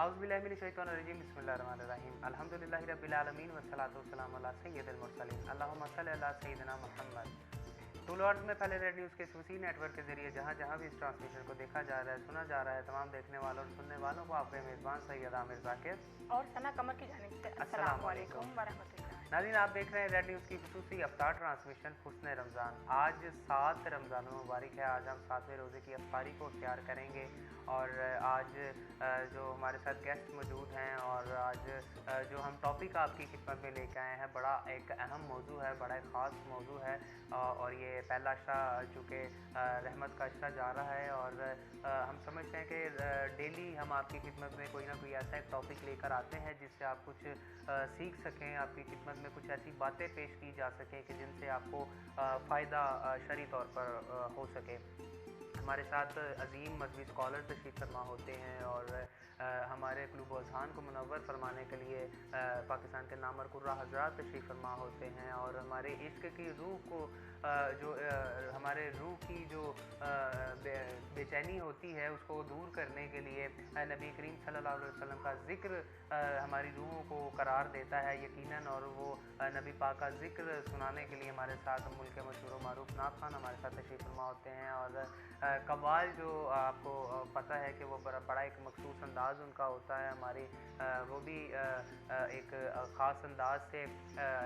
औज़ुबिल्लाहिमिनश्शैतानिर्रजीम बिस्मिल्लाहिर्रहमानिर्रहीम अल्हम्दुलिल्लाहि रब्बिल आलमीन वस्सलातु वस्सलामु अला सय्यिदिल मुरसलीन अल्लाहुम्मा सल्लि अला सय्यिदिना मुहम्मद। टूल वर्ल्ड में फैले रेड न्यूज़ के सूसी नेटवर्क के जरिए जहाँ जहाँ भी इस ट्रांसमिशन को देखा जा रहा है, सुना जा रहा है, तमाम देखने वालों और सुनने वालों को आपके मेज़बान सैयद आमिर ज़ाकिर और सना कमर की जानिब से अस्सलाम वालेकुम वरहमतुल्लाह। नाज़रीन, आप देख रहे हैं रेड न्यूज़ की खुसूसी अफ्तार ट्रांसमिशन हुस्न रमज़ान। आज 7 रमज़ान मुबारक है। आज हम 7वें रोज़े की अफ्तारी को इख्तियार करेंगे और आज जो हमारे साथ गेस्ट मौजूद हैं और आज जो हम टॉपिक आपकी खिदमत में लेकर आए हैं, बड़ा एक अहम मौजू है, बड़ा एक ख़ास मौजू है और ये पहला अशरा चूँकि रहमत का अशरा जा रहा है और हम समझते हैं कि डेली हम आपकी खिदमत में कोई ना कोई ऐसा एक टॉपिक लेकर आते हैं जिससे आप कुछ सीख सकें, आपकी खिदमत में कुछ ऐसी बातें पेश की जा सकें कि जिनसे आपको फ़ायदा शरई तौर पर हो सके। हमारे साथ अजीम मजहबी स्कॉलर तशरीफ़ फरमा होते हैं और हमारे क़ुलूब व अज़हान को मुनव्वर फरमाने के लिए पाकिस्तान के नामवर कुर्रा हज़रात तशरीफ़ फरमा होते हैं और हमारे इश्क की रूह को जो हमारे रूह की जो बेचैनी होती है उसको दूर करने के लिए नबी करीम सल्लल्लाहु अलैहि वसल्लम का ज़िक्र हमारी रूहों को करार देता है यकीनन। और वो नबी पाक का ज़िक्र सुनाने के लिए हमारे साथ मुल्क मशहूर मारूफ नाथ खान हमारे साथ तशरीफ़ फरमा होते हैं और कव्वाल जो आपको पता है कि वो बड़ा एक मखसूस अंदाज़ उनका होता है। हमारी वो भी एक ख़ास अंदाज से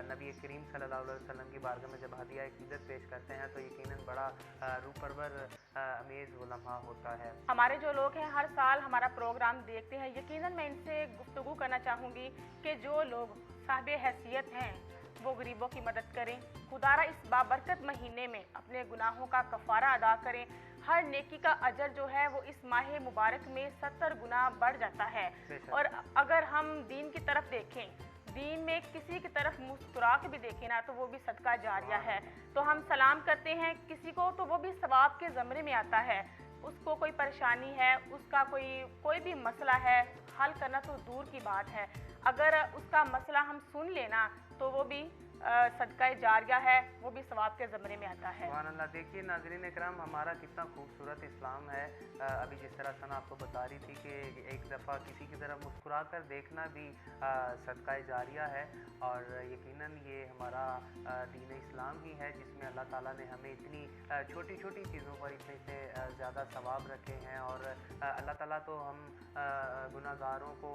नबी करीम सल्लल्लाहु अलैहि वसल्लम की बारगाह में जब हदिया इक़्क़त पेश करते हैं तो यकीनन बड़ा रूह परवर अमेज़ वो लम्हा होता है। हमारे जो लोग हैं हर साल हमारा प्रोग्राम देखते हैं, यकीनन मैं इनसे गुफ्तगू करना चाहूँगी कि जो लोग साहिब हैसियत हैं वो गरीबों की मदद करें, खुदारा इस बाबरकत महीने में अपने गुनाहों का कफ़ारा अदा करें। हर नेकी का अजर जो है वो इस माह मुबारक में 70 गुना बढ़ जाता है। और अगर हम दीन की तरफ देखें, दीन में किसी की तरफ मुस्कुरा के भी देखें ना तो वो भी सदका जारिया है। तो हम सलाम करते हैं किसी को तो वो भी सवाब के ज़मरे में आता है। उसको कोई परेशानी है, उसका कोई भी मसला है, हल करना तो दूर की बात है, अगर उसका मसला हम सुन लेना तो वो भी सदका जारिया है, वो भी सवाब के ज़मरे में आता है। सुभान अल्लाह। देखिए नाज़रीन इकराम, हमारा कितना खूबसूरत इस्लाम है। अभी जिस तरह सना आपको बता रही थी कि एक दफ़ा किसी की तरफ मुस्कुरा कर देखना भी सदका जारिया है और यकीनन ये हमारा दीन इस्लाम ही है जिसमें अल्लाह ताला ने हमें इतनी छोटी छोटी चीज़ों पर इतने से ज़्यादा सवाब रखे हैं। और अल्लाह ताला तो हम गुनाहगारों को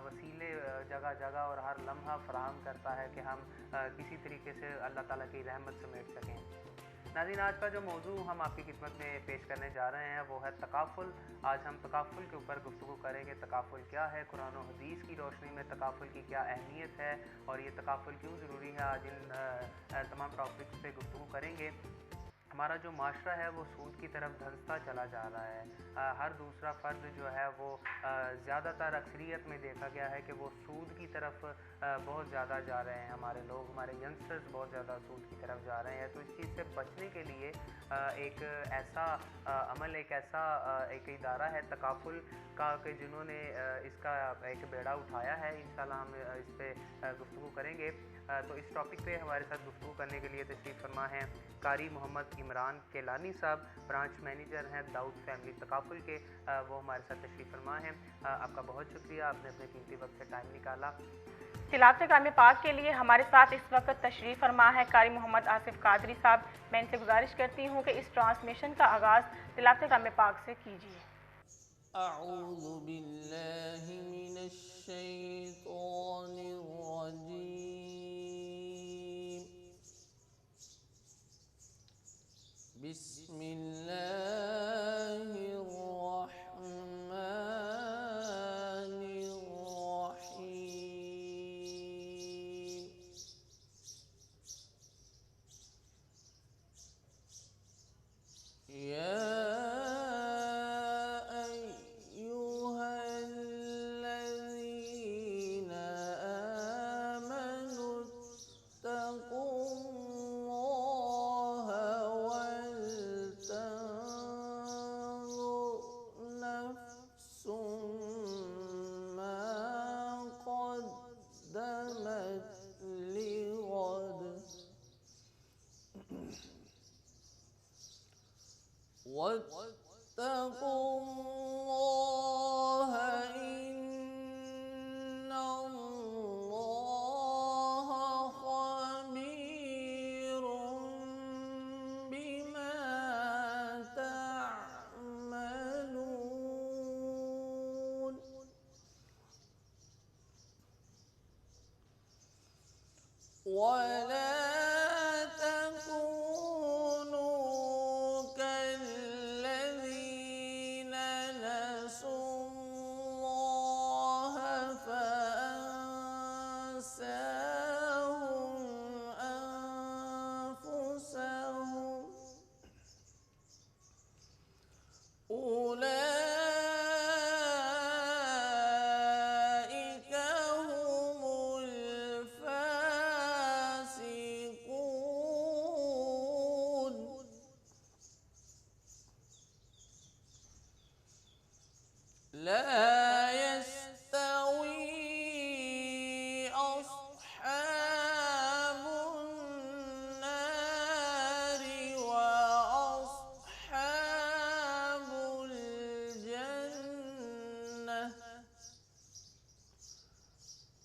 वसीले जगह जगह और हर लम्हा फराहम करता है कि हम किसी तरीके से अल्लाह ताला की रहमत समेट सकें। नाज़रीन, आज का जो मौजू हम आपकी खिदमत में पेश करने जा रहे हैं वो है तकाफुल। आज हम तकाफुल के ऊपर गुफ्तगू करेंगे। तकाफुल क्या है, कुरान और हदीस की रोशनी में तकाफुल की क्या अहमियत है और ये तकाफुल क्यों ज़रूरी है। आज इन तमाम टॉपिक्स पे गुफ्तगू करेंगे। हमारा जो माशरा है वो सूद की तरफ धंसता चला जा रहा है। हर दूसरा फ़र्द जो है वो ज़्यादातर अक्सरियत में देखा गया है कि वो सूद की तरफ बहुत ज़्यादा जा रहे हैं। हमारे लोग, हमारे यंगस्टर्स बहुत ज़्यादा सूद की तरफ जा रहे हैं। तो इस चीज़ से बचने के लिए एक ऐसा अमल, एक इदारा है तकाफुल का कि जिन्होंने इसका एक बेड़ा उठाया है। इंशाल्लाह हम इस पर गुफ्तगू करेंगे। तो इस टॉपिक पे हमारे साथ गुफ्तगू करने के लिए तशरीफ़ फरमा हैं कारी मोहम्मद इमरान केलानी साहब, ब्रांच मैनेजर हैं दाऊद फैमिली तकाफुल के। वो हमारे साथ तशरीफ़ फरमा हैं। आपका बहुत शुक्रिया, आपने अपने कीमती वक्त से टाइम निकाला। तिलावत कलाम पाक के लिए हमारे साथ इस वक्त तशरीफ़ फरमा है कारी मोहम्मद आसिफ कादरी साहब। मैं इनसे गुजारिश करती हूँ कि इस ट्रांसमिशन का आगाज़ तिलावत कलाम पाक से कीजिए। अऊज़ु बिल्लाहि मिनश शैतानिर रजीम। बिस्मिल्लाहिर रहमानिर रहीम। या अय्युहल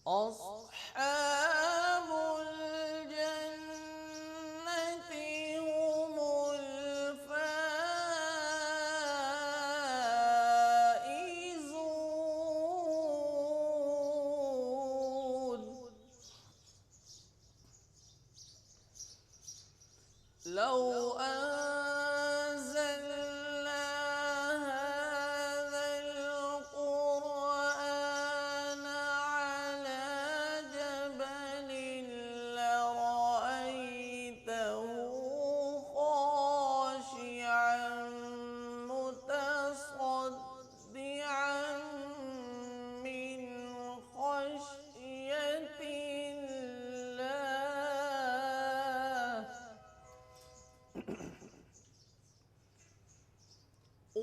अस्हाबुल जन्नति हुमुल फाइज़ून। लौ अंज़लना हाज़ल क़ुरआन अला जबलिन लरअयतहु ख़ाशिअन मुतसद्दिअन मिन ख़श्यतिल्लाह।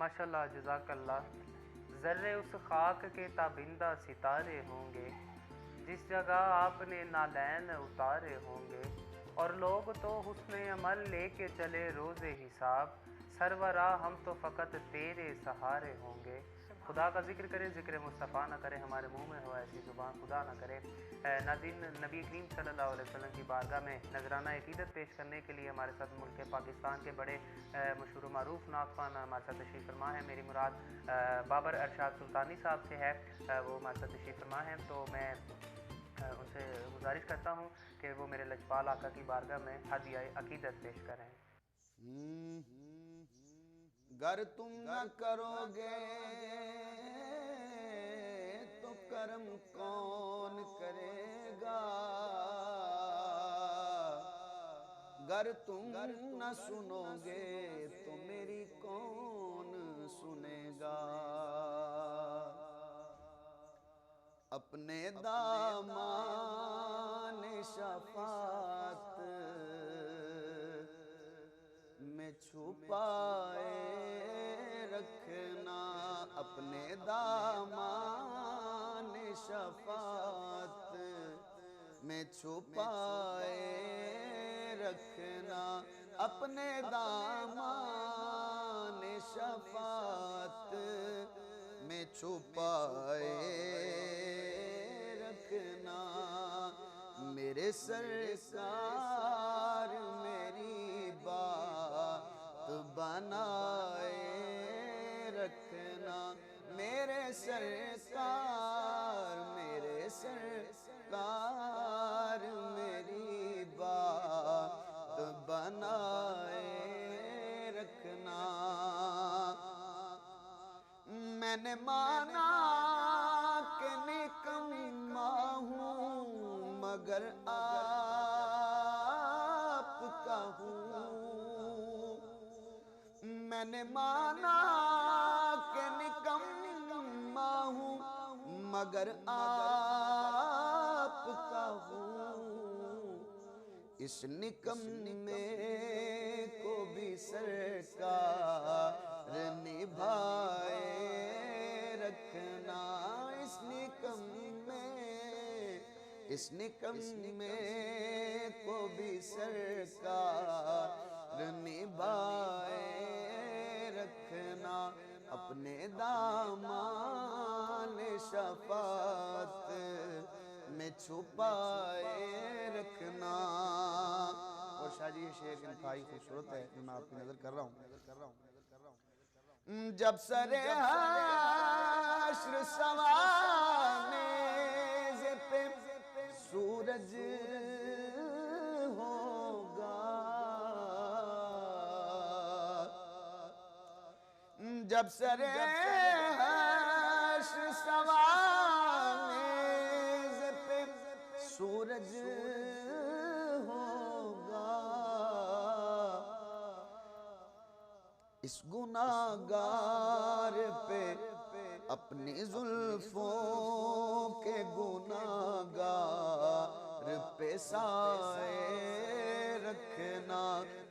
माशाल्लाह, जज़ाकल्लाह। ज़र्रे उस खाक के ताबिंदा सितारे होंगे जिस जगह आपने नालैन उतारे होंगे, और लोग तो हुस्न अमल लेके चले रोज़े हिसाब। सरवरा हम तो फ़कत तेरे सहारे होंगे। खुदा का जिक्र करें, ज़िक्र मुस्तफ़ा ना करें, हमारे मुंह में हो ऐसी ज़ुबान खुदा ना करे। नाज़रीन, नबी करीम सल्लल्लाहु अलैहि वसल्लम की बारगाह में नजराना अक़ीदत पेश करने के लिए हमारे साथ मुल्क पाकिस्तान के बड़े मशहूर मरूफ नाख़वान हमारे साथ तशरीफ़ फरमा है। मेरी मुराद बाबर अरशाद सुल्तानी साहब से है, वो हमारे साथ तशरीफ़ फरमा है। तो मैं उनसे गुजारिश करता हूँ कि वो मेरे लजपाल आका की बारगाह में हदिया अक़ीदत पेश करें। गर तुम न करोगे तो कर्म कौन करेगा। गर तुम न सुनोगे तो मेरी कौन सुनेगा। अपने दामान शफात में छुपाए रखना। अपने दामान शफात में छुपाए रखना, अपने दामन शफात में छुपाए रखना। मेरे सरकार मेरी बात बनाए रखना, मेरे सरकार मेरी बात बनाए रखना। मैंने माना कि निकम्मा हूँ मगर आपका हूँ, मैंने माना कि निकम्मा हूँ मगर आपका हूँ। इस निकम्मे को भी सरकार निभाए रखना, इस निकम्मे को भी सरकार निभाए रखना, अपने दामन शफात में छुपाए रखना। और शायद ये शेर इंतहाई खूबसूरत है जो मैं आपकी नजर कर रहा हूँ। जब सरे हश्र सवानेज़ पे सूरज होगा, जब सरे हश्र सवानेज़ पे सूरज होगा, इस गुनाहगार पे अपनी जुल्फों के गुनाहगार पे साए रखना,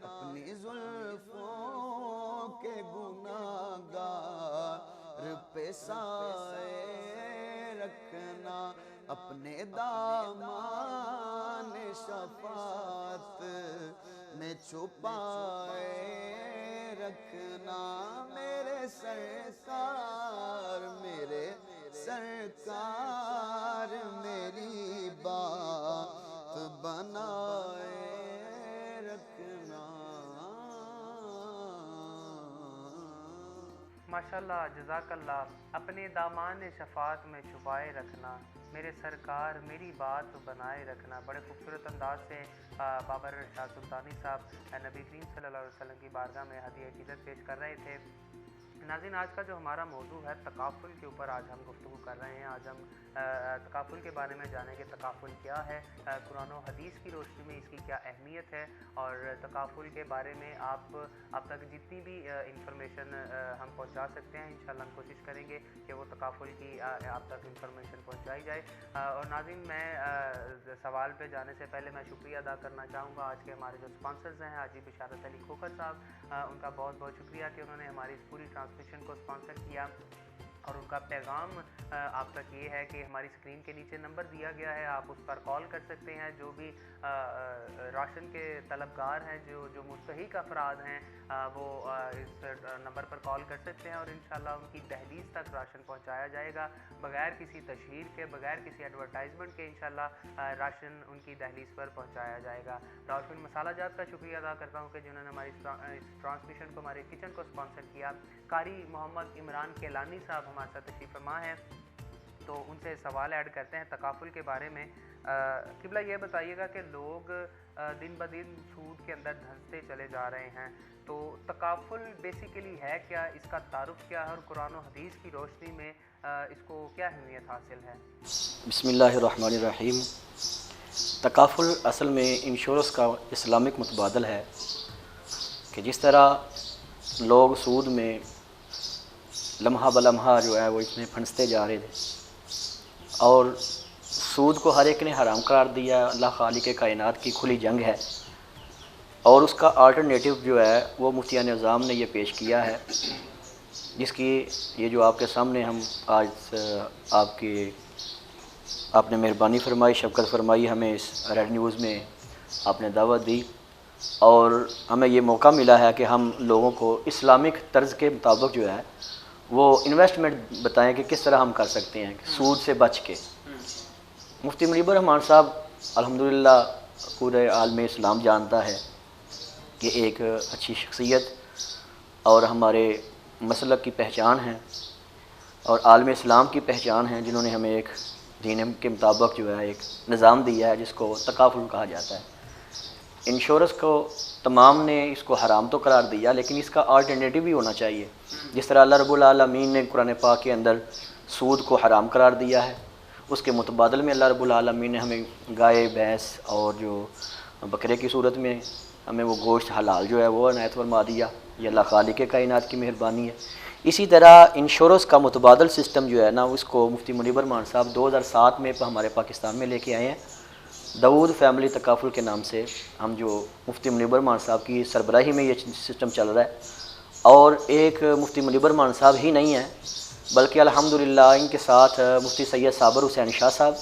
अपनी जुल्फों के गुनाहगार पे साए रखना, अपने दामन शफात में छुपाए रखना। मेरे सरकार मेरी बात बनाए रखना। माशाल्लाह, जज़ाकल्लाह। अपने दामान शफ़ात में छुपाए रखना, मेरे सरकार मेरी बात बनाए रखना। बड़े खूबसूरत अंदाज से बाबर इरशाद सुल्तानी साहब नबी करीम सल्लल्लाहु अलैहि वसल्लम की बारगाह में हदीया अक़ीदत पेश कर रहे थे। नाज़रीन, आज का जो हमारा मौजू है तकाफ़ुल के ऊपर आज हम गुफ्तगू कर रहे हैं। आज हम तकाफ़ुल के बारे में जानेंगे। तकाफ़ुल क्या है, कुरान और हदीस की रोशनी में इसकी क्या अहमियत है, और तकाफ़ुल के बारे में आप तक जितनी भी इंफॉर्मेशन हम पहुंचा सकते हैं, इंशाल्लाह हम कोशिश करेंगे कि वो तकाफ़ुल की आप तक इंफॉर्मेशन पहुंचाई जाए। और नाज़रीन, मैं सवाल पे जाने से पहले मैं शुक्रिया अदा करना चाहूँगा आज के हमारे जो स्पॉन्सर्स हैं, हाजी बिशारत अली खोखर साहब, उनका बहुत बहुत शुक्रिया कि उन्होंने हमारी इस पूरी ट्रांसमिशन को स्पॉन्सर किया। और उनका पैगाम आप तक ये है कि हमारी स्क्रीन के नीचे नंबर दिया गया है, आप उस पर कॉल कर सकते हैं। जो भी राशन के तलबगार हैं, जो मुस्तहिक अफराद हैं, वो इस नंबर पर कॉल कर सकते हैं और इंशाल्लाह उनकी दहलीज तक राशन पहुंचाया जाएगा, बगैर किसी तशहीर के, बगैर किसी एडवर्टाइजमेंट के। इंशाल्लाह राशन उनकी दहलीज पर पहुंचाया जाएगा। रावलपिंडी मसाला जात का शुक्रिया अदा करता हूँ कि जिन्होंने हमारी इस ट्रांसमिशन को, हमारे किचन को स्पॉन्सर किया। कारी मोहम्मद इमरान केलानी साहब हमारे साथ तशरीफ़ फरमा है, तो उनसे सवाल ऐड करते हैं तकाफ़ुल के बारे में। किबला ये बताइएगा कि लोग दिन ब दिन सूद के अंदर धंसते चले जा रहे हैं, तो तकाफ़ुल बेसिकली है क्या, इसका तारुफ क्या है, और कुरान और हदीस की रोशनी में इसको क्या अहमियत हासिल है? बिस्मिल्लाहिर्रहमानिर्रहीम। तकाफ़ुल असल में इंश्योरेंस का इस्लामिक मुतबादल है कि जिस तरह लोग सूद में लम्हा बलम्हा जो है वो इसमें फंसते जा रहे थे, और सूद को हर एक ने हराम करार दिया। अल्लाह खालिक कायनात की खुली जंग है, और उसका अल्टरनेटिव जो है वो मुफ्तियान निज़ाम ने ये पेश किया है, जिसकी ये जो आपके सामने हम आज आपकी आपने मेहरबानी फरमाई, शफ़क़त फरमाई, हमें इस रेड न्यूज़ में आपने दावत दी और हमें ये मौका मिला है कि हम लोगों को इस्लामिक तर्ज़ के मुताबिक जो है वो इन्वेस्टमेंट बताएं कि किस तरह हम कर सकते हैं सूद से बच के। मुफ्ती मुनीबर रहमान साहब अल्हम्दुलिल्लाह पूरे आलम इस्लाम जानता है कि एक अच्छी शख्सियत और हमारे मसलक की पहचान है और आलम इस्लाम की पहचान है, जिन्होंने हमें एक दीन के मुताबिक जो है एक निज़ाम दिया है जिसको तकाफुल कहा जाता है। इंश्योरेंस को तमाम ने इसको हराम तो करार दिया, लेकिन इसका अल्टरनेटिव भी होना चाहिए। जिस तरह अल्लाह रब्बुल आलमीन ने कुरान पाक के अंदर सूद को हराम करार दिया है, उसके मुतबादल में अल्लाह रब्बुल आलमीन ने हमें गाय, भैंस और जो बकरे की सूरत में हमें वो गोश्त हलाल जो है वो अनायत फरमा दिया। ये अल्लाह खालिक कायनात की मेहरबानी है। इसी तरह इंश्योरेंस का मुतबादल सिस्टम जो है ना, उसको मुफ्ती मुनीबर रहमान साहब 2007 में हमारे पाकिस्तान में लेके आए हैं। दाऊद फैमिली तकाफुल के नाम से हम जो मुफ्ती मुनीबर रहमान साहब की सरबराही में ये सिस्टम चल रहा है। और एक मुफ्ती मुनीबर रहमान साहब ही नहीं है, बल्कि अल्हम्दुलिल्लाह इनके साथ मुफ्ती सैयद साबर हुसैन शाह साहब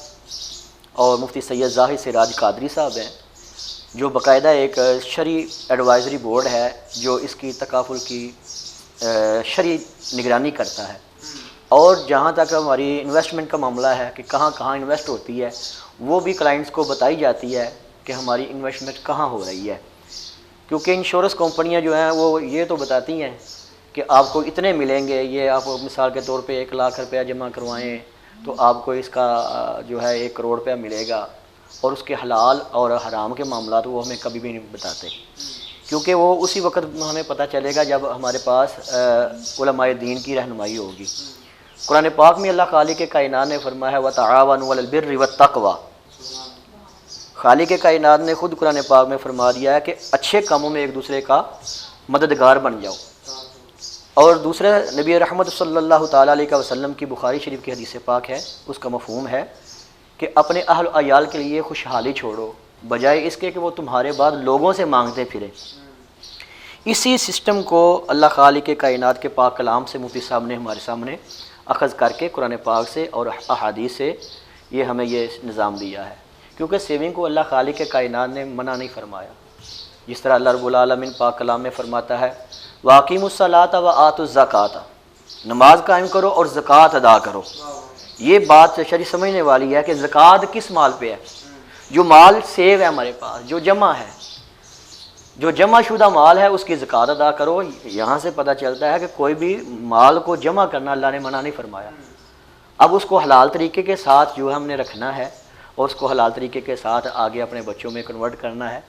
और मुफ्ती सैयद जाहिद सिराज कादरी साहब हैं, जो बाकायदा एक शरी एडवाइज़री बोर्ड है जो इसकी तकाफुल की शरी निगरानी करता है। और जहाँ तक हमारी इन्वेस्टमेंट का मामला है कि कहाँ कहाँ इन्वेस्ट होती है, वो भी क्लाइंट्स को बताई जाती है कि हमारी इन्वेस्टमेंट कहाँ हो रही है। क्योंकि इंश्योरेंस कंपनियाँ जो हैं वो ये तो बताती हैं कि आपको इतने मिलेंगे, ये आप मिसाल के तौर पे 1 लाख रुपया जमा करवाएं तो आपको इसका जो है 1 करोड़ रुपया मिलेगा, और उसके हलाल और हराम के मामला तो वो हमें कभी भी नहीं बताते, क्योंकि वो उसी वक्त हमें पता चलेगा जब हमारे पास उलमाए दीन की रहनुमाई होगी। कुरान पाक में अल्लाह खालिक कायनात ने फरमाया है व तआवनु अलल बिर्रि वत तक़वा। खालिक कायनात ने खुद कुरान पाक में फरमा दिया है कि अच्छे कामों में एक दूसरे का मददगार बन जाओ। और दूसरा नबी रहमत सल्लल्लाहु ताला अलैहि वसल्लम की बुखारी शरीफ की हदीस पाक है, उसका मफ़हूम है कि अपने अहल अयाल के लिए खुशहाली छोड़ो बजाय इसके कि वो तुम्हारे बाद लोगों से मांगते फिरे। इसी सिस्टम को अल्लाह खालिक कायनात के पाक कलाम से मुफ्ती साहब ने हमारे सामने अखज़ करके कुरान पाक से और अहादीस से ये हमें ये निज़ाम दिया है। क्योंकि सेविंग को अल्लाह खालिक कायनात ने मना नहीं फरमाया। जिस तरह अल्लाह रब्बुल आलमीन पाक कलाम में फरमाता है वाक़िमुस्सलात व आतुज़्ज़कात, नमाज कायम करो और ज़कात अदा करो। ये बात शरी समझने वाली है कि ज़कात किस माल पे है। जो माल सेव है हमारे पास, जो जमा है, जो जमा शुदा माल है, उसकी ज़कात अदा करो। यहाँ से पता चलता है कि कोई भी माल को जमा करना अल्लाह ने मना नहीं फरमाया। अब उसको हलाल तरीके के साथ जो है हमने रखना है और उसको हलाल तरीके के साथ आगे अपने बच्चों में कन्वर्ट करना है।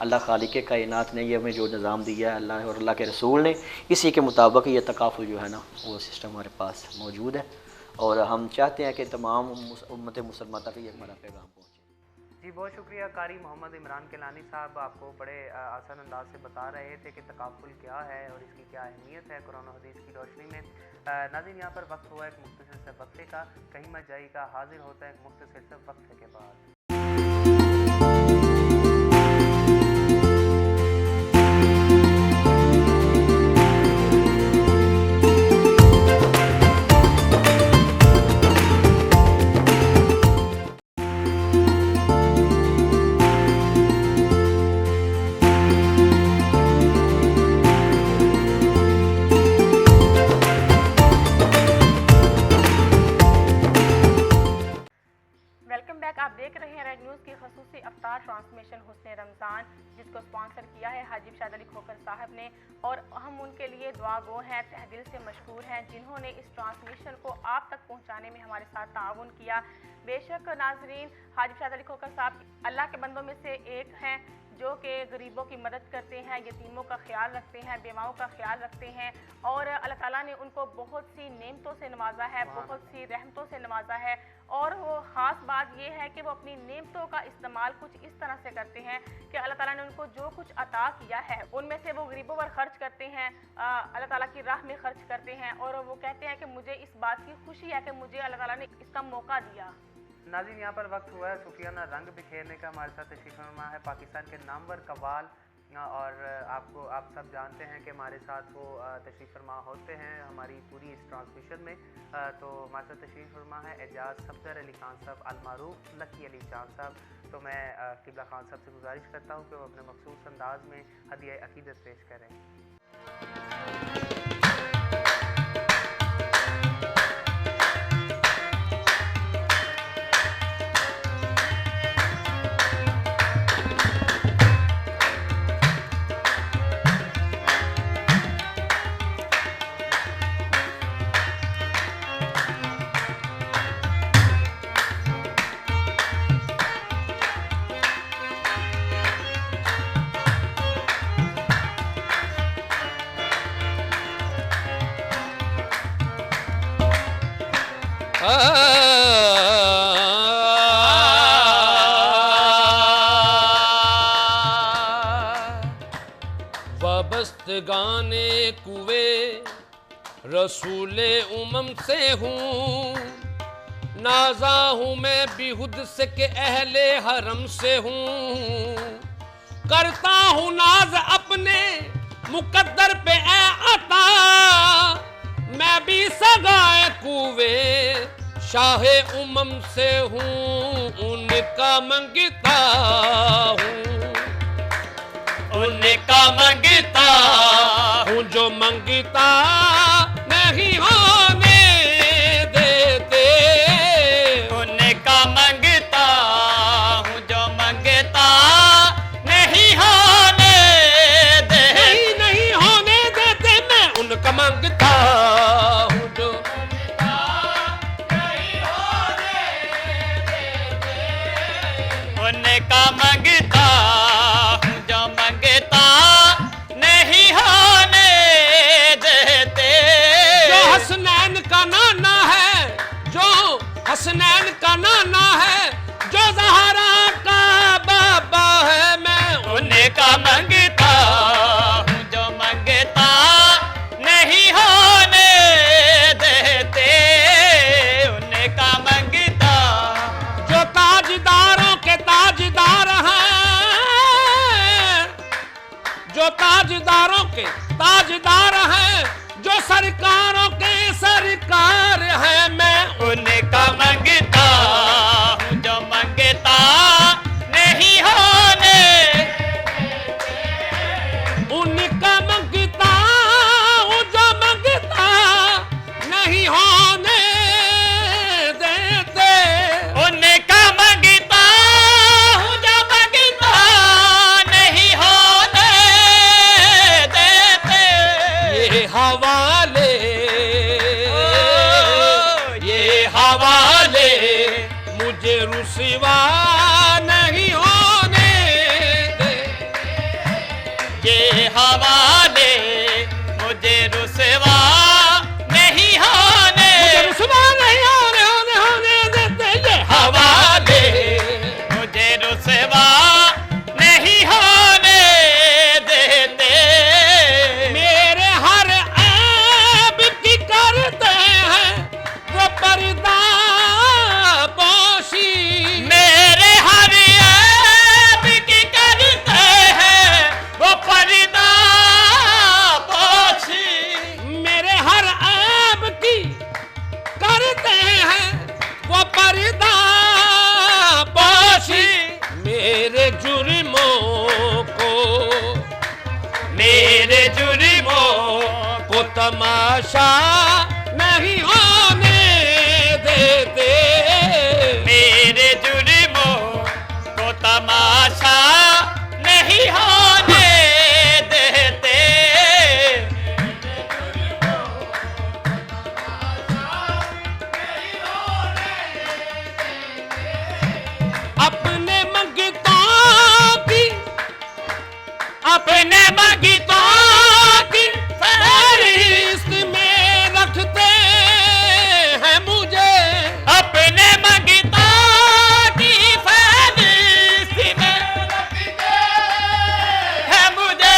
अल्लाह खालिक कायनात ने ये हमें जो निज़ाम दिया है, अल्लाह और अल्लाह के रसूल ने, इसी के मुताबिक ये तकाफुल जो है ना वो सिस्टम हमारे पास मौजूद है। और हम चाहते हैं कि तमाम उम्मत मुसलमान तक ये हमारा पैगाम पहुँचे। जी बहुत शुक्रिया कारी मोहम्मद इमरान किलानी साहब, आपको बड़े आसान अंदाज से बता रहे थे कि तकाफुल क्या है और इसकी क्या अहमियत है कुरान और हदीस की रोशनी में। नाज़रीन, यहाँ पर वक्त हुआ एक मुख्तसर से वक्फे का, कहीं मत जाइएगा, हाजिर होता है एक मुख्तसर से वक्फे के बाद। ट्रांसमिशन हुस्ने रमज़ान, जिसको स्पॉन्सर किया है हाजिब शाद अली खोखर साहब ने, और हम उनके लिए दुआ गो हैं, तहे दिल से मशकूर हैं, जिन्होंने इस ट्रांसमिशन को आप तक पहुंचाने में हमारे साथ ताउन किया। बेशक नाजरीन, हाजिब शाद अली खोखर साहब अल्लाह के बंदों में से एक हैं जो कि गरीबों की मदद करते हैं, यतीमों का ख्याल रखते हैं, बेवाओं का ख्याल रखते हैं, और अल्लाह ताला ने उनको बहुत सी नेमतों से नवाजा है, बहुत सी रहमतों से नवाजा है। और वो ख़ास बात ये है कि वो अपनी नेमतों का इस्तेमाल कुछ इस तरह से करते हैं कि अल्लाह ताला ने उनको जो कुछ अता किया है उनमें से वो गरीबों पर खर्च करते हैं, अल्लाह ताला की राह में खर्च करते हैं, और वो कहते हैं कि मुझे इस बात की खुशी है कि मुझे अल्लाह ताला ने इसका मौका दिया। नाज़रीन, यहाँ पर वक्त हुआ है सूफियाना रंग बिखेरने का। हमारे साथ तशरीफ़ फरमा है पाकिस्तान के नामवर कव्वाल और आप सब जानते हैं कि हमारे साथ वो तशरीफ़ फरमा होते हैं हमारी पूरी इस ट्रांसमिशन में। तो हमारे साथ तशरीफ़ फरमा है एजाज सफदर अली खान साहब, अलमारूफ लकी अली चांद साहब। तो मैं किबला खान साहब से गुजारिश करता हूँ कि वो अपने मखसूस अंदाज में हदिया अकीदत पेश करें। वाबस्तगाने कुए रसूले उमम से हूँ, नाजा हूँ मैं बिहुद से के अहले हरम से हूँ। करता हूँ नाज अपने मुकद्दर पे ए अता, मैं भी सगाए कुए शाहे उमम से हूँ। उनका मंगता हूँ, उनका मंगता हूँ, जो मंगता नहीं होने देते। उनका मंगता हूँ, जो मंगता नहीं होने देते। नहीं होने देते, मैं उनका मंगता हूँ, जो उनका मंगता हूँ, जो मंगता नहीं होने देते। जो हसनैन का नाना है, जो हसनैन का नाना है, जो ज़हरा का बाबा है, मैं उनका मंगता हूँ, जो मंगता नहीं होने देते। उनका मंगता जो ताजदारों के ताजदार हैं, जो ताजदारों के ताजदार हैं, जो सरकारों के सरकार है, मैं उनका मंगता हूँ, जो मंगता नहीं होने। उनका मंगता हूँ, जो मंगता नहीं होने देते। उनका मंगता हूँ, जो मंगता नहीं होने देते। ये हवाले, ये हवाले मुझे रुसवा नहीं होने दे। ये हवाले मुझे रुसवा नहीं होने, मुझे रुसवा नहीं होने देते। ये हवाले मुझे रुसवा नहीं होने देते। मेरे हर ऐब की करते हैं वो पर्दा पोशी। मेरे हर ऐब की करते हैं वो पर्दा पोशी। मेरे हर ऐब की करते हैं वो पर्दा पोशी। मेरे जुर्मों को, मेरे जुर्मों को तमाशा नहीं होने देते। मेरे जुर्मों को तमाशा नहीं होने देते। अपने मंगतों की, अपने मंगतों की फहरिस्त में रखते हैं मुझे। अपने मंगतों की फहरिस्त में रखते हैं मुझे।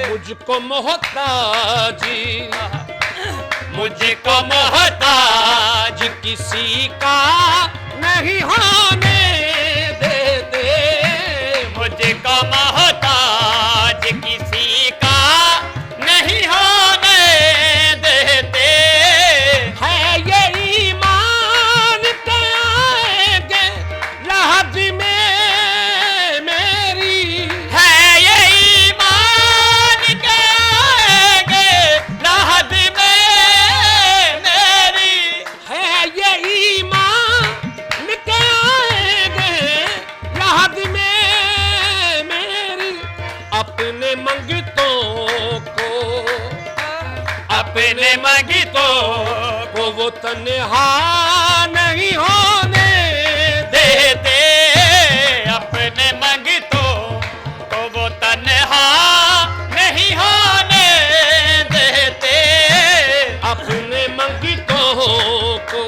मुझको मोहताजी, मुझको मोहताज किसी का नहीं होने देते। मुझको मोहताज मंगितों को वो तन्हा नहीं होने देते, अपने मंगितों को वो तन्हा नहीं होने देते, अपने मंगितों को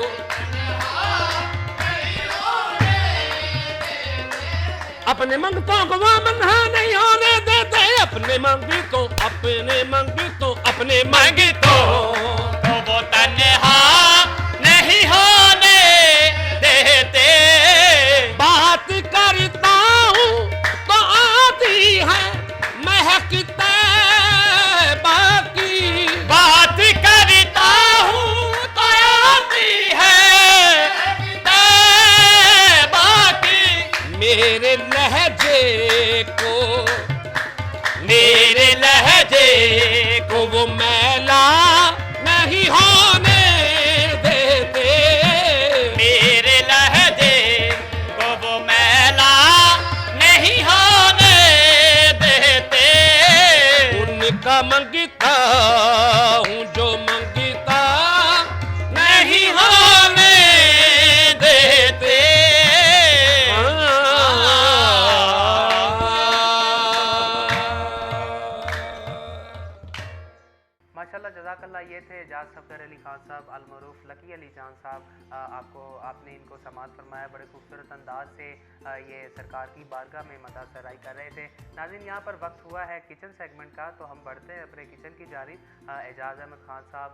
अपने मंगितों को वो तन्हा नहीं होने देते, अपने मंगितों अपने मंगितों को वो तन्हा नहीं होने देते। बात करता हूँ तो आती है महकते बाकी, बात करता हूँ तो आती है बाकी, मेरे लहजे को वो मैला नहीं होने देते, मेरे लहजे को वो मैला नहीं होने देते, उनका मंगिता हूँ जो मंगिता नहीं होने देते। माशाल्लाह जज़ाकल्लाह। ये थे एजाज सफदर अली खान साहब अलमरूफ लकी अली जान साहब। आपने इनको समाअत फरमाया, बड़े खूबसूरत अंदाज से ये सरकार की बारगाह में मदह सराई कर रहे थे। नाज़रीन, यहाँ पर वक्त हुआ है किचन सेगमेंट का, तो हम बढ़ते हैं अपने किचन की जानिब। एजाज अहमद खान साहब,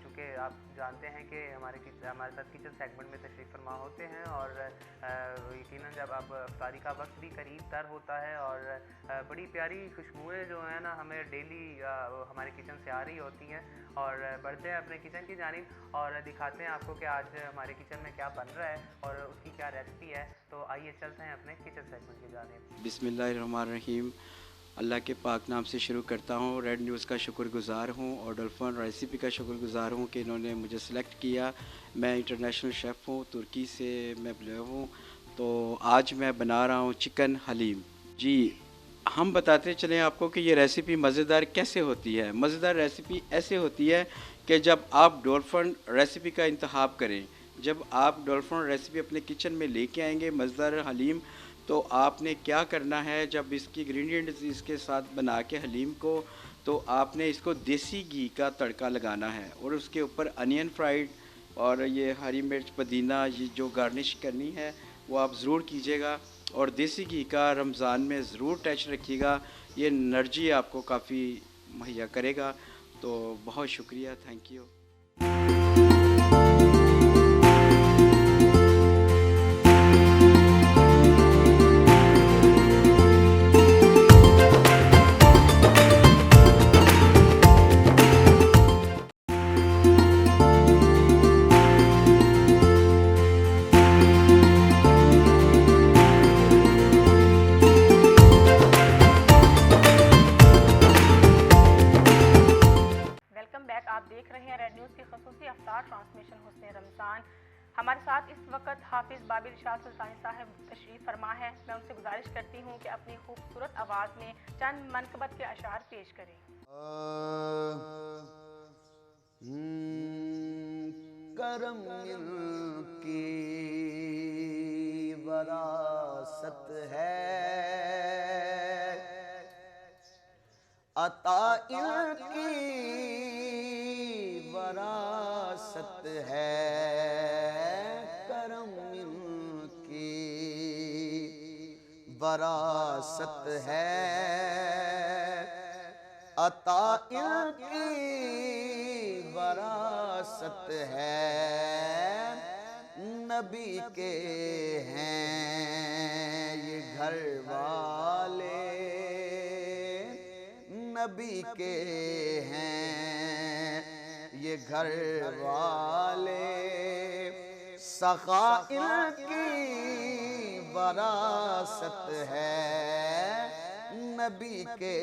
चूँकि आप जानते हैं कि हमारे साथ किचन सेगमेंट में तशरीफ़ फरमा होते हैं, और यकीनन जब अब इफ्तारी का वक्त भी करीब तर होता है और बड़ी प्यारी खुशबुएँ जो हैं ना हमें डेली हमारे किचन से आ रही होती हैं। और बढ़ते हैं अपने किचन की जानिब और दिखाते हैं आपको कि आज हमारे किचन में क्या बन रहा है और उसकी क्या रेसिपी है। तो आइए चलते हैं अपने किचन सेगमेंट की जानिब। बिस्मिल्लाहिर्रहमानिर्रहीम। अल्लाह के पाक नाम से शुरू करता हूँ। रेड न्यूज़ का शुक्रगुज़ार हूँ और डॉल्फन रेसिपी का शुक्रगुज़ार हूँ कि इन्होंने मुझे सेलेक्ट किया। मैं इंटरनेशनल शेफ़ हूँ, तुर्की से मैं बिलोंग हूँ। तो आज मैं बना रहा हूँ चिकन हलीम। जी, हम बताते चलें आपको कि ये रेसिपी मज़ेदार कैसे होती है। मज़ेदार रेसिपी ऐसे होती है कि जब आप डॉल्फन रेसिपी का इंतखाब करें, जब आप डॉल्फन रेसिपी अपने किचन में लेके आएंगे मज़ेदार हलीम, तो आपने क्या करना है, जब इसकी इंग्रेडिएंट्स इसके साथ बना के हलीम को, तो आपने इसको देसी घी का तड़का लगाना है और उसके ऊपर अनियन फ्राइड और ये हरी मिर्च पुदीना ये जो गार्निश करनी है वो आप ज़रूर कीजिएगा। और देसी घी का रमज़ान में ज़रूर टच रखिएगा, ये एनर्जी आपको काफ़ी मुहैया करेगा। तो बहुत शुक्रिया, थैंक यू। हमारे साथ इस वक्त हाफिज़ बाबिल शाह सुल्तानी साहब तशरीफ़ फरमा है। मैं उनसे गुजारिश करती हूँ कि अपनी खूबसूरत आवाज़ में चंद मनक़बत के अशार पेश करें। करम की वरासत है, अता की वरासत है, करम की वरासत है, अता की वरासत है, नबी के हैं ये घर वाले, नबी के हैं ये घर वाले, सखाइल की वरासत है, नबी के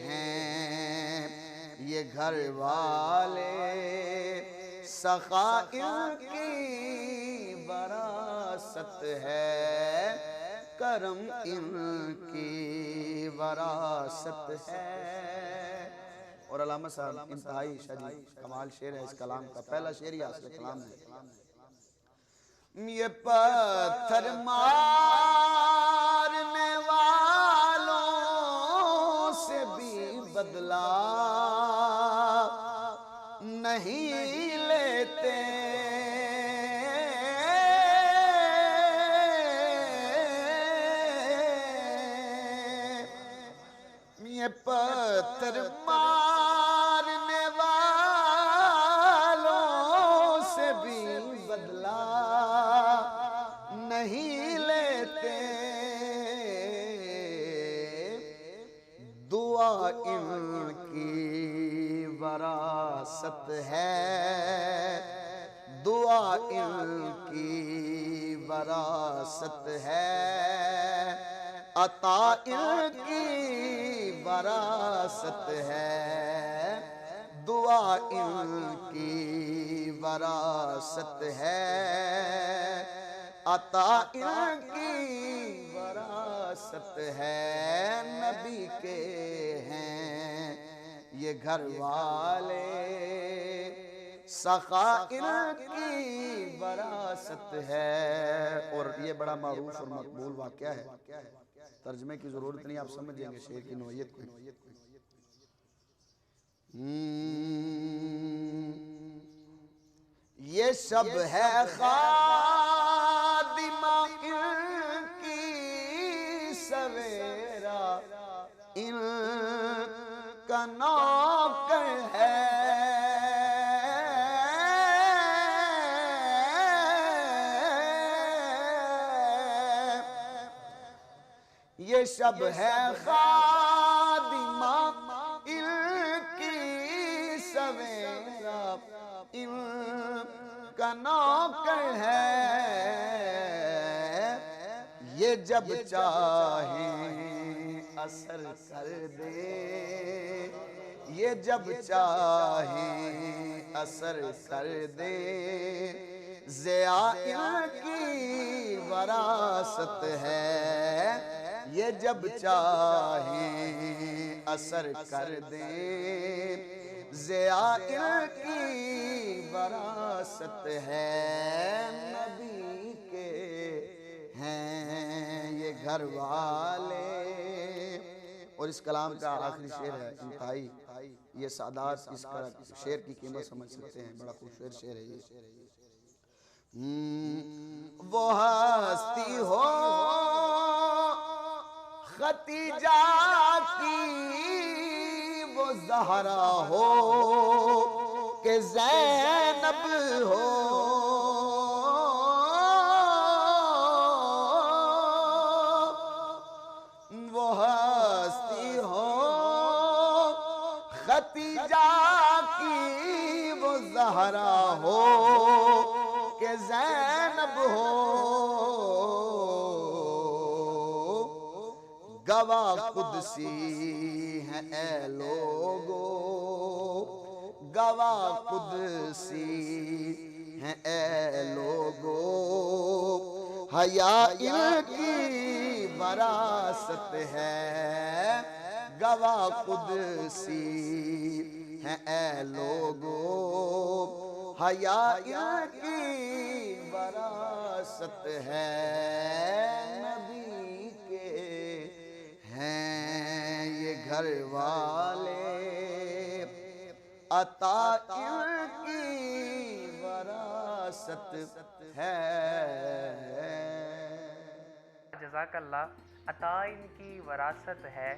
हैं ये घर वाले, सखाइल की वरासत है, करम इनकी वरासत है। और अल्लामा साहब इंतहाई शाजी कमाल शेर है इस कलाम का, पहला शेर ही असली कलाम है। ये पत्थर मारने वालों से भी बदला नहीं लेते, ये पत्थर मारने वालों से भी बदला नहीं लेते, दुआ इनकी वरासत है, दुआ इनकी वरासत है, अता इनकी वरासत है, दुआ इनकी वरासत है, अता इनकी वरासत है, नबी के हैं ये घर वाले, सखा इनकी वरासत है। और ये बड़ा मारूफ और मकबूल वाक़या है, तर्जमे की जरूरत नहीं, आप समझ जाएंगे शेर की नोयत को। ये सब है खादिमा इनकी सवेरा, इनका नौकर है, ये सब है खादिमा इनकी सवेरा, इनका नौकर है, ये जब चाहें असर कर दे, ये जब चाहें असर कर दे, ज़िया इनकी वरासत है, ये जब चाहें असर कर दे, ज़िया इनकी वरासत है, नबी के हैं ये घर वाले। और इस कलाम का आखिरी शेर है इंतहाई, ये सादात इस शेर की कीमत समझ सकते हैं, बड़ा खूबसूरत शेर है ये। वो हस्ती हो खतीजा की, वो ज़हरा हो के ज़ैनब हो, वो हस्ती हो खतीजा की, वो ज़हरा हो के ज़ैनब हो, गवाह कुदसी हैं ए लोगो, गवाह कुदसी हैं ए लोगो, हया इनकी वरासत है, गवाह कुदसी हैं ए लोगो, हया इनकी वरासत है, नबी के हैं ये घर वाले, अता इनकी वरासत है। जज़ाकल्लाह। अता इनकी वरासत है,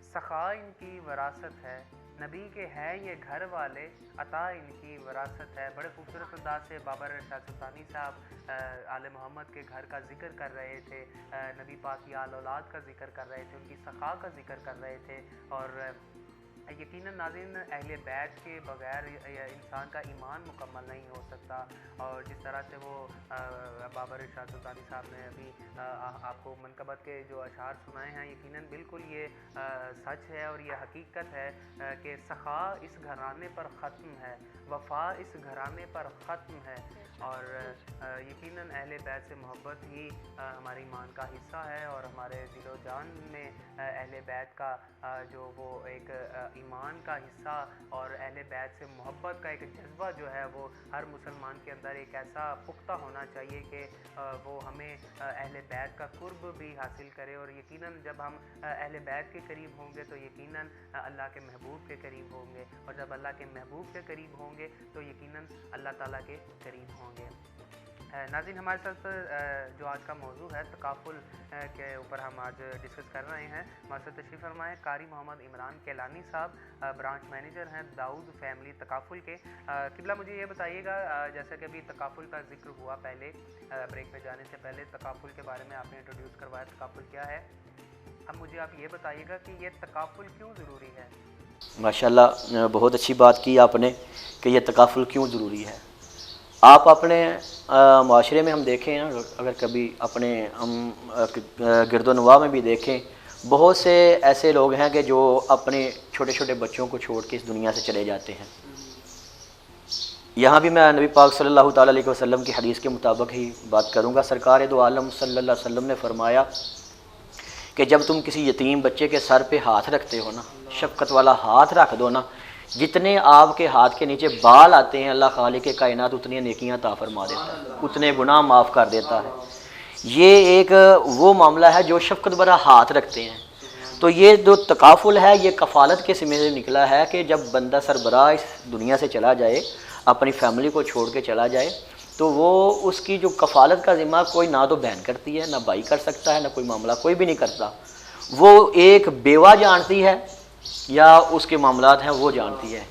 सखा इनकी वरासत है, नबी के हैं ये घर वाले, अता इनकी वरासत है। बड़े खूबसूरत अंदाज से बाबर इरशाद सुल्तानी साहब आले मोहम्मद के घर का जिक्र कर रहे थे, नबी पाक की आल औलाद का जिक्र कर रहे थे, उनकी सखा का जिक्र कर रहे थे। और यकीनन नाज़रीन, अहले बैत के बग़ैर इंसान का ईमान मुकम्मल नहीं हो सकता। और जिस तरह से वो बाबर इरशाद सुल्तानी साहब ने अभी आपको मनकबत के जो अशार सुनाए हैं, यकीनन बिल्कुल ये सच है और ये हकीकत है कि सखा इस घराने पर ख़त्म है, वफ़ा इस घराने पर ख़त्म है। और यकीनन अहले बैत से मोहब्बत ही हमारे ईमान का हिस्सा है और हमारे दिलो जान में अहले बैत का जो वो एक ईमान का हिस्सा और अहले बैत से मोहब्बत का एक जज्बा जो है वो हर मुसलमान के अंदर एक ऐसा पुख्ता होना चाहिए कि वो हमें अहले बैत का कुर्ब भी हासिल करे। और यकीनन जब हम अहले बैत के करीब होंगे तो यकीनन अल्लाह के महबूब के करीब होंगे, और जब अल्लाह के महबूब के करीब होंगे तो यकीनन अल्लाह ताला के करीब होंगे। नाज़रीन, हमारे साथ जो आज का मौजू है तकाफुल के ऊपर हम आज डिस्कस कर रहे हैं। हमारे साथ तशरीफ़ फरमा है कारी मोहम्मद इमरान केलानी साहब, ब्रांच मैनेजर हैं दाऊद फैमिली तकाफुल के। किबला, मुझे ये बताइएगा, जैसा कि अभी तकाफुल का जिक्र हुआ पहले ब्रेक में जाने से पहले, तकाफुल के बारे में आपने इंट्रोड्यूस करवाया, तकाफुल क्या है। अब मुझे आप ये बताइएगा कि ये तकाफुल क्यों ज़रूरी है। माशाल्लाह, बहुत अच्छी बात की आपने कि ये तकाफुल क्यों ज़रूरी है। आप अपने माशरे में हम देखें, अगर कभी अपने हम गिरदोनवा में भी देखें, बहुत से ऐसे लोग हैं कि जो अपने छोटे छोटे बच्चों को छोड़ के इस दुनिया से चले जाते हैं। यहाँ भी मैं नबी पाक सल्लल्लाहु ताला अलैहि वसल्लम की हदीस के मुताबिक ही बात करूँगा। सरकार दो आलम सल्लल्लाहु अलैहि वसल्लम ने फरमाया कि जब तुम किसी यतीम बच्चे के सर पे हाथ रखते हो ना, शफ़क़त वाला हाथ रख दो ना, जितने आपके हाथ के नीचे बाल आते हैं अल्लाह खालिक के कायनात उतनी नेकियां अता फरमा देता है, उतने गुनाह माफ़ कर देता है। ये एक वो मामला है जो शफ़क़त भरा हाथ रखते हैं। तो ये जो तकाफुल है ये कफ़ालत के सिमे से निकला है कि जब बंदा सरबराह इस दुनिया से चला जाए, अपनी फैमिली को छोड़ के चला जाए, तो वो उसकी जो कफ़ालत का ज़िम्मा कोई ना तो बहन करती है, ना भाई कर सकता है, ना कोई मामला कोई भी नहीं करता। वो एक बेवा जानती है या उसके मामलात हैं वो जानती है।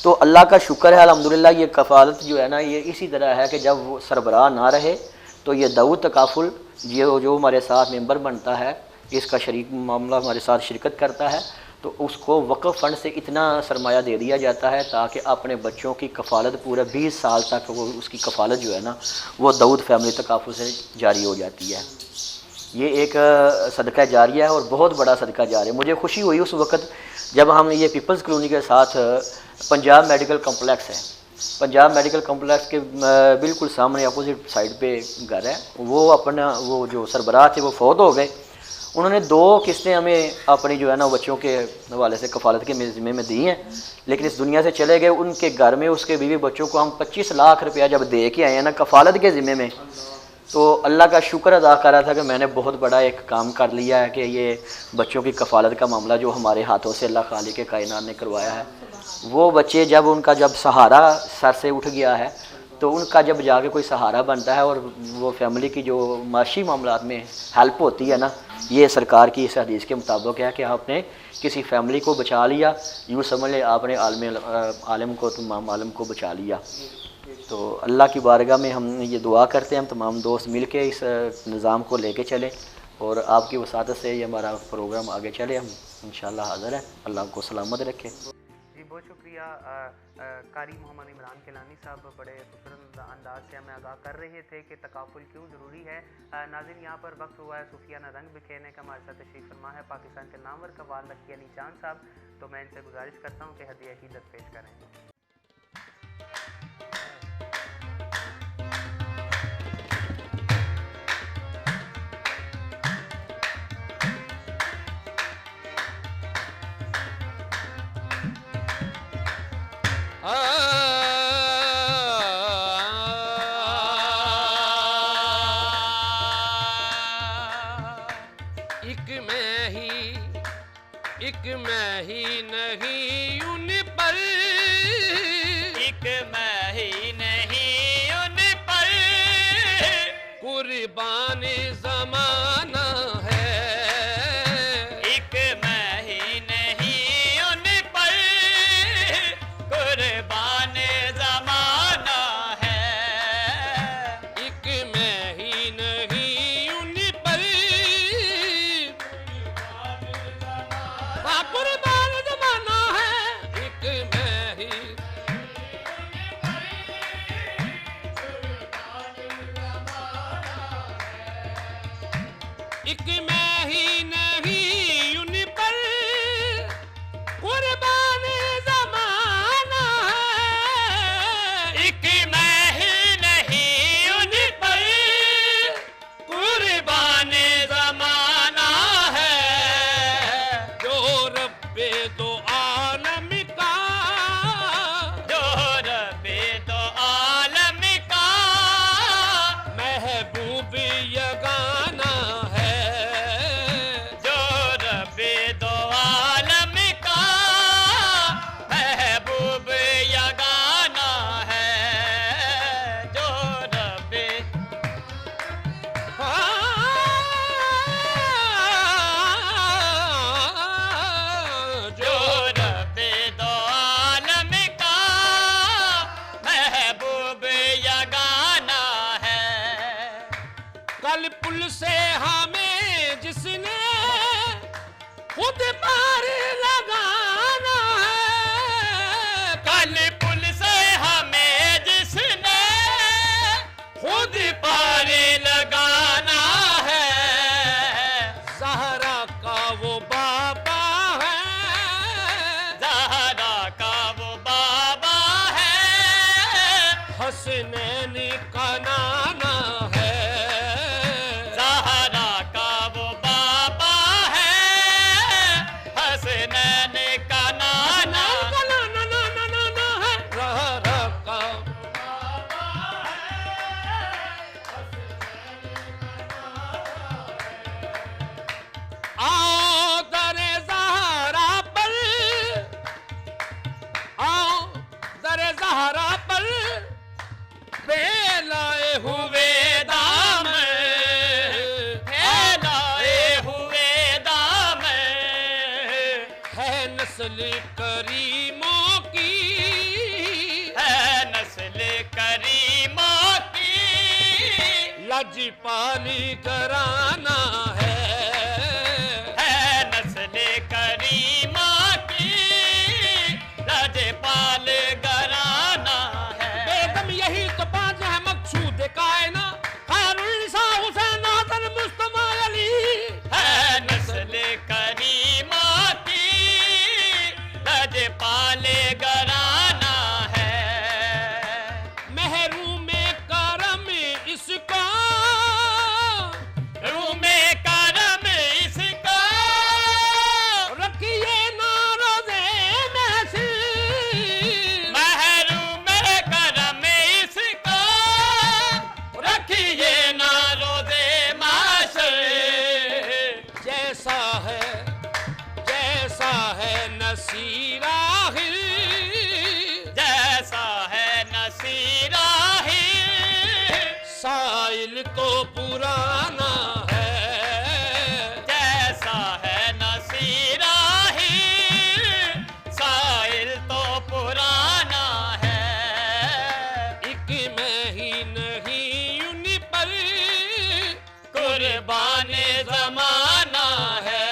तो अल्लाह का शुक्र है अल्हम्दुलिल्लाह, ये कफ़ालत जो है ना ये इसी तरह है कि जब वो सरबराह ना रहे तो ये दाऊद तकाफुल जो हमारे साथ मेंबर बनता है, इसका शरीक मामला हमारे साथ शिरकत करता है, तो उसको वक़फ़ फ़ंड से इतना सरमाया दे दिया जाता है ताकि अपने बच्चों की कफ़ालत पूरा 20 साल तक वो उसकी कफ़ालत जो है ना वो दाऊद फैमिली तकाफुल से जारी हो जाती है। ये एक सदका जारिया है और बहुत बड़ा सदका जारिया। मुझे खुशी हुई उस वक़्त जब हम ये पीपल्स कॉलोनी के साथ पंजाब मेडिकल कम्प्लेक्स है, पंजाब मेडिकल कम्प्लेक्स के बिल्कुल सामने अपोजिट साइड पे घर है, वो अपना वो जो सरबराह थे वो फौत हो गए। उन्होंने 2 किस्तें हमें अपनी जो है ना बच्चों के हवाले से कफ़ालत के ज़िम्मे में दी हैं, लेकिन इस दुनिया से चले गए। उनके घर में उसके बीवी बच्चों को हम 25 लाख रुपया जब दे के आए हैं ना कफ़ालत के ज़िम्मे में, तो अल्लाह का शुक्र अदा कर रहा था कि मैंने बहुत बड़ा एक काम कर लिया है कि ये बच्चों की कफ़ालत का मामला जो हमारे हाथों से अल्लाह खालिक के कायनात ने करवाया है, वो बच्चे जब उनका जब सहारा सर से उठ गया है तो उनका जब जाके कोई सहारा बनता है और वो फैमिली की जो माशी मामलात में हेल्प होती है ना, ये सरकार की इस हदीस के मुताबिक है कि आपने किसी फैमिली को बचा लिया, यूँ समझ ले आपने आलम को तमाम आलम को बचा लिया। तो अल्लाह की बारगाह में हम ये दुआ करते हैं, हम तमाम दोस्त मिल के इस निज़ाम को लेके चलें और आपकी वसादत से ये हमारा प्रोग्राम आगे चले। हम इंशाअल्लाह हाज़िर हैं, अल्लाह को सलामत रखे। जी बहुत शुक्रिया कारी मोहम्मद इमरान केलानी साहब, बड़े खूबसूरत अंदाज से हमें आगाह कर रहे थे कि तकाफुल क्यों ज़रूरी है। नाज़रीन, यहाँ पर वक्त हुआ है सूफियाना रंग बिखेरने का। हमारे साथ तशरीफ़ फरमा है पाकिस्तान के नामवर कव्वाल लकी अली चांद साहब, तो मैं इनसे गुजारिश करता हूँ कि हदिया अकीदत पेश करें। एक मैं ही नहीं उन पर, एक मैं ही नहीं उन पर, कुर्बान ज़माना है। एक मैं ही नहीं उन पर, कुर्बान ज़माना है। एक मैं ही नहीं उन पर, कुर्बान ज़माना है। एक मैं ही एक मैं ही नहीं उन पर, कुर्बान ज़माना है। एक मैं ही नहीं उन पर, कुर्बान ज़माना है। जो रब्बे दो आलम कल पुल से हमें जिसने खुद पार लगाना है, कल पुल से हमें जिसने खुद पार लगाना है, ज़हरा का वो बाबा है, ज़हरा का वो बाबा है, हसनैन का नाना है, ज़हरा का वो बाबा है, हसनैन का नाना है, ज़हरा का आओ दरे ज़हरा पर, आओ दरे ज़हरा पर फैलाए हुए दाम, फैलाए हुए दाम, है नस्ल करीमों की, है नस्ल करीमों की, लजपाली कराना है नस्ल करीमा की, लजपाल कराना है। बेगम यही तो बात है मकसूद कायना, खैरुन्निसा हुसैन हसन मुस्तफा अली, है नस्ल करीमा की, लजपाल कराना है। महरूम करम इसका, रूम करम इसका, रखिए ना रोज़े महशर, महरूम करम इसका, रखिए ना रोज़े महशर, जैसा है नसीरा हिल, जैसा है नसीरा हिल, साइल तो पुराना है, जैसा है नसीरा हिल, साइल तो पुराना है, एक में ही नहीं उन पर कुर्बान ज़माना है,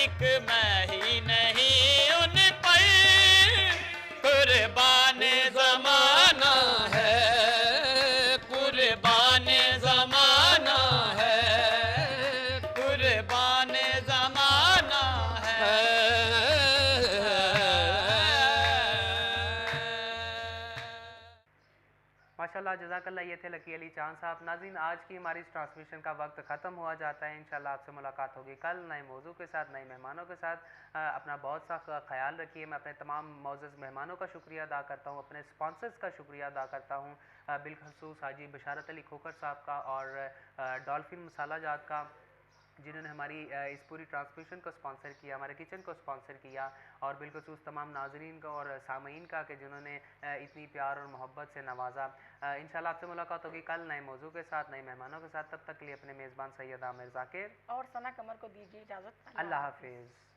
एक में ही नहीं उन पर कुर्बान ज़माना है, कुर्बान ज़माना है, कुर्बान ज़माना है। माशाल्लाह, जज़ाकल्लाह। ये थे लकी अली चांद साहब। नाज़रीन, आज की हमारी इस ट्रांसमिशन का वक्त ख़त्म हुआ जाता है। इंशाल्लाह आपसे मुलाकात होगी कल नए मौजू के साथ, नए मेहमानों के साथ। अपना बहुत सा ख्याल रखिए। मैं अपने तमाम मौजूद मेहमानों का शुक्रिया अदा करता हूँ, अपने स्पॉन्सर्स का शुक्रिया अदा करता हूँ, बिलखसूस हाजी बशारत अली खोखर साहब का और डॉल्फिन मसाला जात का, जिन्होंने हमारी इस पूरी ट्रांसमिशन को स्पॉन्सर किया, हमारे किचन को स्पॉन्सर किया, और बिलखसूस तमाम नाजरीन का और सामीन का कि जिन्होंने इतनी प्यार और मोहब्बत से नवाजा। इंशाल्लाह आपसे मुलाकात होगी कल नए मौजू के साथ, नए मेहमानों के साथ। तब तक के लिए अपने मेज़बान सैयद आमिर ज़ाकिर और सना कमर को दीजिए इजाज़त। अल्लाह हाफिज़।